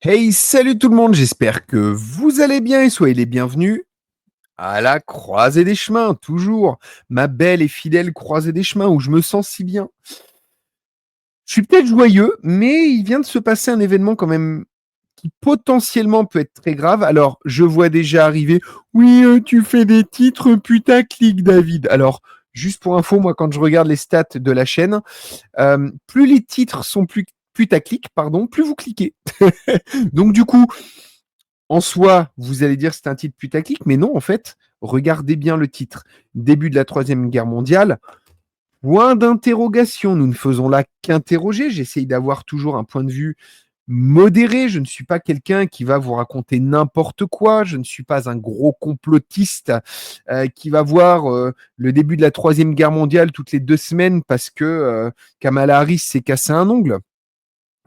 Hey, salut tout le monde, j'espère que vous allez bien et soyez les bienvenus à la croisée des chemins, toujours ma belle et fidèle croisée des chemins où je me sens si bien. Je suis peut-être joyeux, mais il vient de se passer un événement quand même qui potentiellement peut être très grave. Alors, je vois déjà arriver, oui, tu fais des titres putaclic, David. Alors, juste pour info, moi, quand je regarde les stats de la chaîne, plus les titres sont plus putaclic, pardon, plus vous cliquez. Donc, du coup, en soi, vous allez dire que c'est un titre putaclic, mais non, en fait, regardez bien le titre. Début de la Troisième Guerre mondiale, point d'interrogation. Nous ne faisons là qu'interroger. J'essaye d'avoir toujours un point de vue modéré. Je ne suis pas quelqu'un qui va vous raconter n'importe quoi. Je ne suis pas un gros complotiste qui va voir le début de la Troisième Guerre mondiale toutes les 2 semaines parce que Kamala Harris s'est cassé un ongle.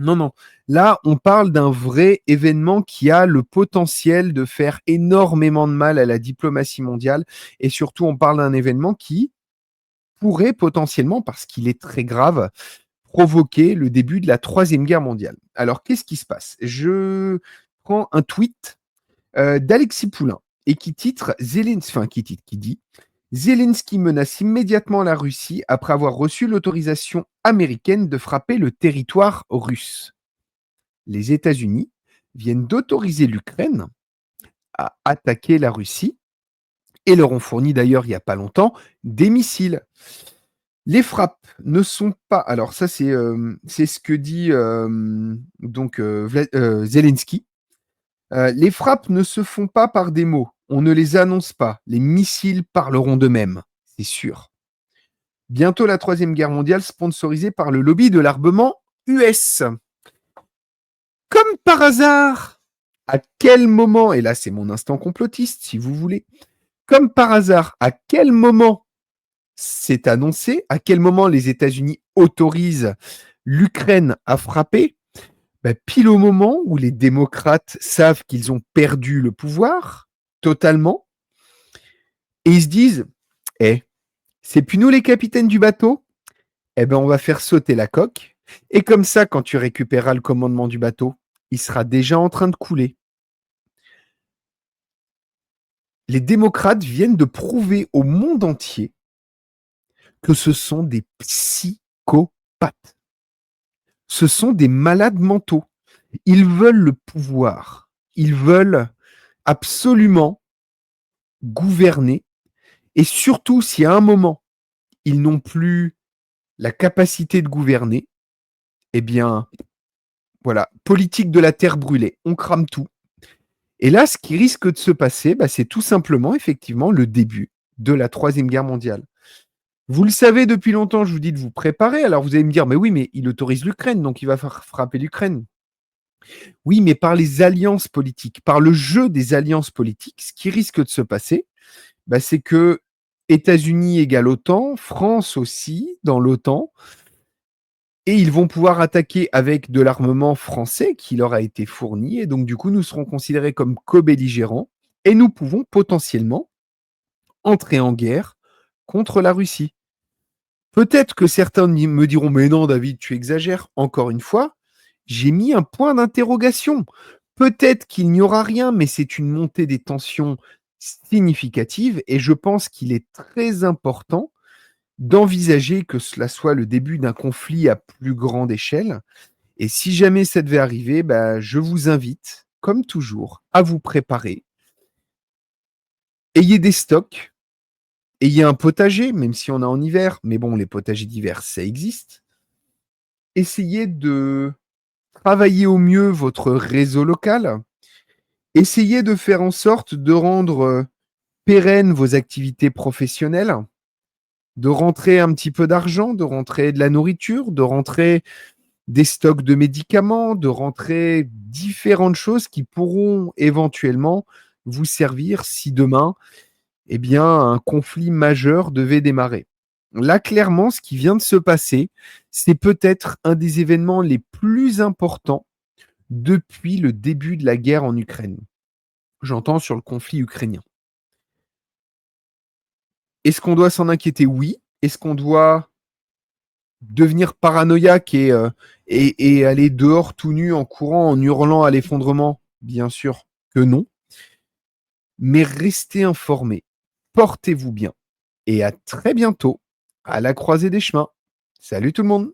Non, non. Là, on parle d'un vrai événement qui a le potentiel de faire énormément de mal à la diplomatie mondiale. Et surtout, on parle d'un événement qui pourrait potentiellement, parce qu'il est très grave, provoquer le début de la Troisième Guerre mondiale. Alors, qu'est-ce qui se passe? Je prends un tweet d'Alexis Poulain et qui titre Zelensky, enfin qui dit Zelensky menace immédiatement la Russie après avoir reçu l'autorisation américaine de frapper le territoire russe. Les États-Unis viennent d'autoriser l'Ukraine à attaquer la Russie et leur ont fourni d'ailleurs il n'y a pas longtemps des missiles. Les frappes ne sont pas. Alors, ça, c'est ce que dit Zelensky. Les frappes ne se font pas par des mots. On ne les annonce pas. Les missiles parleront d'eux-mêmes, c'est sûr. Bientôt la Troisième Guerre mondiale, sponsorisée par le lobby de l'armement US. Comme par hasard, à quel moment, et là c'est mon instant complotiste si vous voulez, comme par hasard, à quel moment c'est annoncé, à quel moment les États-Unis autorisent l'Ukraine à frapper, ben, pile au moment où les démocrates savent qu'ils ont perdu le pouvoir totalement, et ils se disent, eh, c'est plus nous les capitaines du bateau, eh ben on va faire sauter la coque, et comme ça, quand tu récupéreras le commandement du bateau, il sera déjà en train de couler. Les démocrates viennent de prouver au monde entier que ce sont des psychopathes. Ce sont des malades mentaux. Ils veulent le pouvoir. Ils veulent absolument gouverner. Et surtout, si à un moment, ils n'ont plus la capacité de gouverner, eh bien, voilà, politique de la terre brûlée, on crame tout. Et là, ce qui risque de se passer, bah, c'est tout simplement, effectivement, le début de la Troisième Guerre mondiale. Vous le savez depuis longtemps, je vous dis de vous préparer. Alors vous allez me dire, mais oui, mais il autorise l'Ukraine, donc il va faire frapper l'Ukraine. Oui, mais par les alliances politiques, par le jeu des alliances politiques, ce qui risque de se passer, bah, c'est que États-Unis égale OTAN, France aussi dans l'OTAN, et ils vont pouvoir attaquer avec de l'armement français qui leur a été fourni, et donc du coup nous serons considérés comme co-belligérants, et nous pouvons potentiellement entrer en guerre contre la Russie. Peut-être que certains me diront, mais non, David, tu exagères. Encore une fois, j'ai mis un point d'interrogation. Peut-être qu'il n'y aura rien, mais c'est une montée des tensions significative et je pense qu'il est très important d'envisager que cela soit le début d'un conflit à plus grande échelle. Et si jamais ça devait arriver, bah, je vous invite, comme toujours, à vous préparer. Ayez des stocks, ayez un potager, même si on a en hiver, mais bon, les potagers d'hiver, ça existe. Essayez de travailler au mieux votre réseau local. Essayez de faire en sorte de rendre pérennes vos activités professionnelles, de rentrer un petit peu d'argent, de rentrer de la nourriture, de rentrer des stocks de médicaments, de rentrer différentes choses qui pourront éventuellement vous servir si demain, eh bien, un conflit majeur devait démarrer. Là, clairement, ce qui vient de se passer, c'est peut-être un des événements les plus importants depuis le début de la guerre en Ukraine. J'entends sur le conflit ukrainien. Est-ce qu'on doit s'en inquiéter? Oui. Est-ce qu'on doit devenir paranoïaque et aller dehors tout nu en courant, en hurlant à l'effondrement? Bien sûr que non, mais restez informés, portez-vous bien et à très bientôt à la croisée des chemins. Salut tout le monde!